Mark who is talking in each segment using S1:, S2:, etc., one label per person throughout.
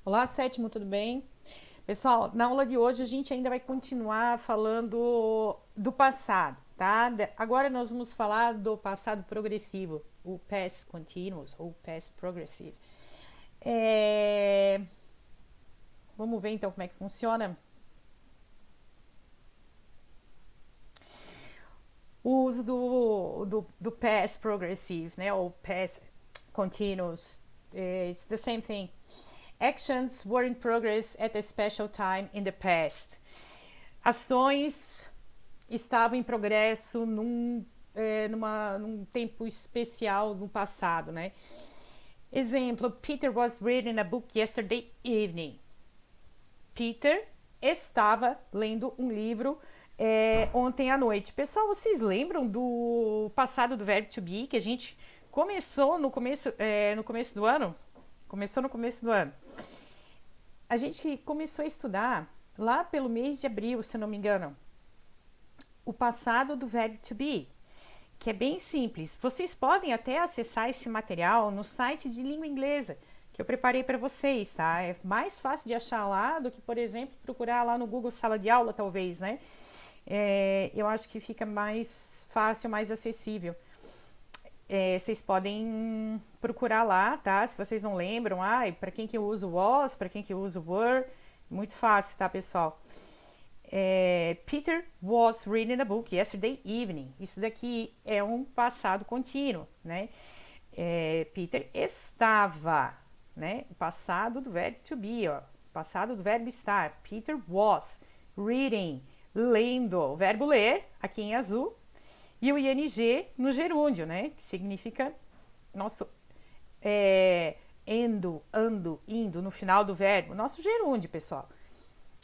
S1: Olá, sétimo, tudo bem? Pessoal, na aula de hoje a gente ainda vai continuar falando do passado, tá? Agora nós vamos falar do passado progressivo, o past continuous ou past progressive. É, Vamos ver então como é que funciona. O uso do past progressive, né? Ou past continuous. It's the same thing. Actions were in progress at a special time in the past. Ações estavam em progresso num tempo especial no passado, né? Exemplo, Peter was reading a book yesterday evening. Peter estava lendo um livro ontem à noite. Pessoal, vocês lembram do passado do verbo to be que a gente começou no começo do ano? Começou no começo do ano. A gente começou a estudar lá pelo mês de abril, se não me engano, o passado do verbo to be, que é bem simples. Vocês podem até acessar esse material no site de língua inglesa que eu preparei para vocês, tá? É mais fácil de achar lá do que, por exemplo, procurar lá no Google Sala de Aula, talvez, né? Eu acho que fica mais fácil, mais acessível. Vocês podem procurar lá, tá? Se vocês não lembram, para quem que eu uso was, para quem que eu uso were, muito fácil, tá, pessoal? Peter was reading a book yesterday evening. Isso daqui é um passado contínuo, né? Peter estava, né? O passado do verbo to be, ó. Passado do verbo estar. Peter was reading, lendo. O verbo ler, aqui em azul. E o ing no gerúndio, né? Que significa nosso ando, indo no final do verbo. Nosso gerúndio, pessoal.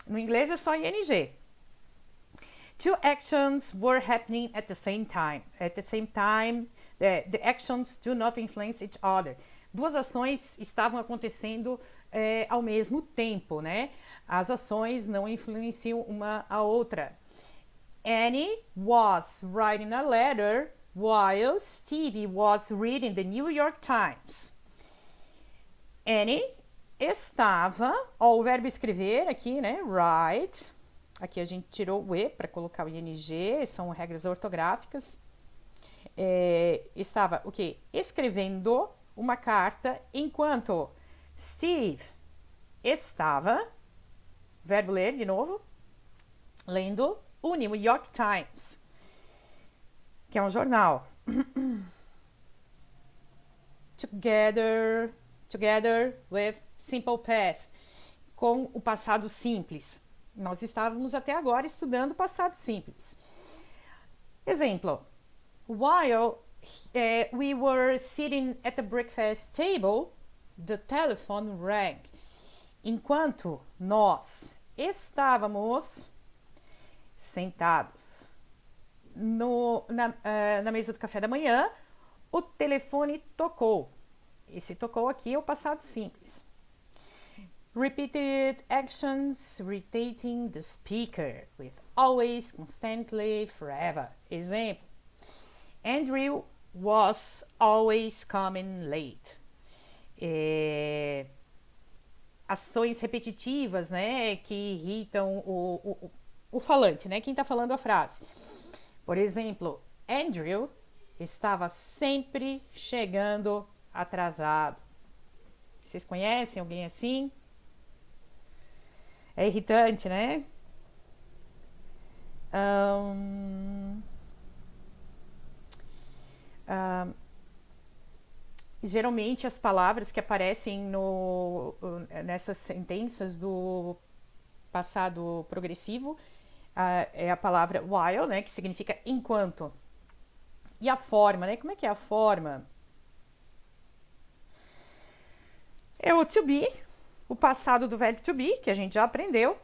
S1: No inglês é só ing. Two actions were happening at the same time. At the same time, the actions do not influence each other. Duas ações estavam acontecendo ao mesmo tempo, né? As ações não influenciam uma a outra. Annie was writing a letter while Stevie was reading the New York Times. Annie estava, ó, o verbo escrever aqui, né? Write. Aqui a gente tirou o E para colocar o ING, são regras ortográficas. Estava o quê? Escrevendo uma carta enquanto Steve estava, verbo ler de novo, lendo o New York Times, que é um jornal. Together with simple past, com o passado simples. Nós estávamos até agora estudando o passado simples. Exemplo, while we were sitting at the breakfast table, the telephone rang. Enquanto nós estávamos sentados na mesa do café da manhã, o telefone tocou. Esse tocou aqui é o passado simples. Repeated actions irritating the speaker with always, constantly, forever. Exemplo. Andrew was always coming late. Ações repetitivas, né, que irritam o falante, né, quem está falando a frase. Por exemplo, Andrew estava sempre chegando atrasado. Vocês conhecem alguém assim? É irritante, né? Geralmente as palavras que aparecem nessas sentenças do passado progressivo é a palavra while, né, que significa enquanto. E a forma, né? Como é que é a forma? É o to be, o passado do verbo to be, que a gente já aprendeu,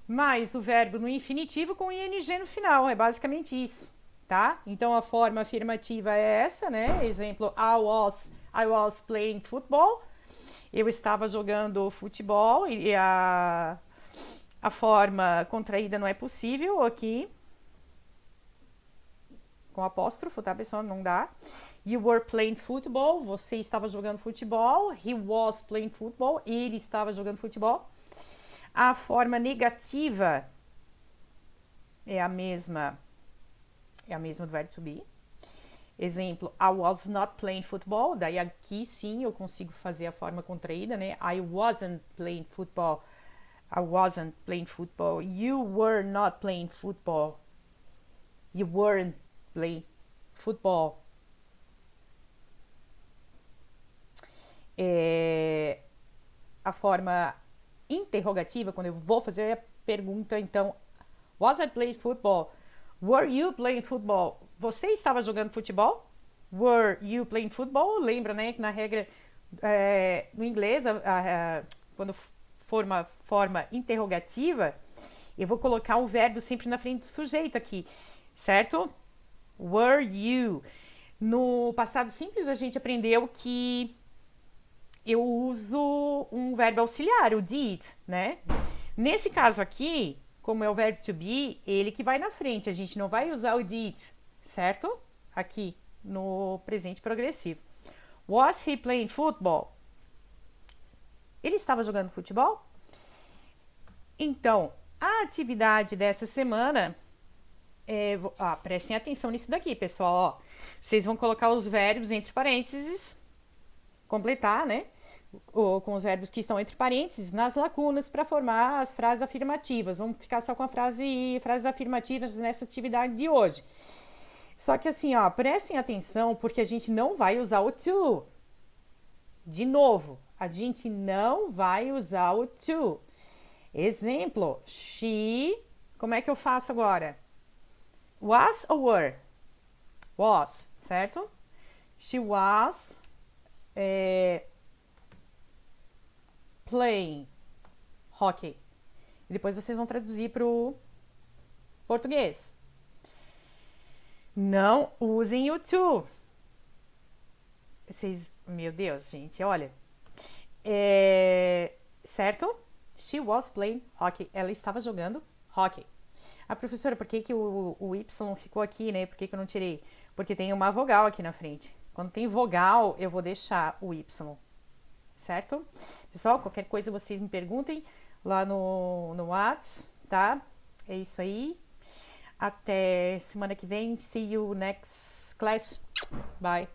S1: mais o verbo no infinitivo com ing no final. É basicamente isso, tá? Então a forma afirmativa é essa, né? Exemplo, I was playing football. Eu estava jogando futebol e a forma contraída não é possível aqui. Com apóstrofo, tá, pessoal? Não dá. You were playing football. Você estava jogando futebol. He was playing football. Ele estava jogando futebol. A forma negativa é a mesma do verbo to be. Exemplo, I was not playing football. Daí aqui sim eu consigo fazer a forma contraída, né? I wasn't playing football. I wasn't playing football. You were not playing football. You weren't playing football. A forma interrogativa, quando eu vou fazer a pergunta, então, was I playing football? Were you playing football? Você estava jogando futebol? Were you playing football? Lembra, né, que na regra, no inglês, quando for uma forma interrogativa, eu vou colocar o verbo sempre na frente do sujeito aqui, certo? Were you? No passado simples, a gente aprendeu que eu uso um verbo auxiliar, o did, né? Nesse caso aqui, como é o verbo to be, ele que vai na frente, a gente não vai usar o did, certo? Aqui no presente progressivo. Was he playing football? Ele estava jogando futebol? Então, a atividade dessa semana prestem atenção nisso daqui, pessoal. Ó, vocês vão colocar os verbos entre parênteses, completar, né? Com os verbos que estão entre parênteses nas lacunas para formar as frases afirmativas. Vamos ficar só com a frases afirmativas nessa atividade de hoje. Só que assim, ó, prestem atenção porque a gente não vai usar o to. De novo, a gente não vai usar o to. Exemplo, she, como é que eu faço agora? Was ou were? Was, certo? She was playing hockey. E depois vocês vão traduzir para o português. Não usem o to. Meu Deus, gente, olha. Certo? She was playing hockey. Ela estava jogando hockey. Ah, professora, por que o Y ficou aqui, né? Por que eu não tirei? Porque tem uma vogal aqui na frente. Quando tem vogal, eu vou deixar o Y. Certo? Pessoal, qualquer coisa vocês me perguntem lá no WhatsApp, tá? É isso aí. Até semana que vem. See you next class. Bye.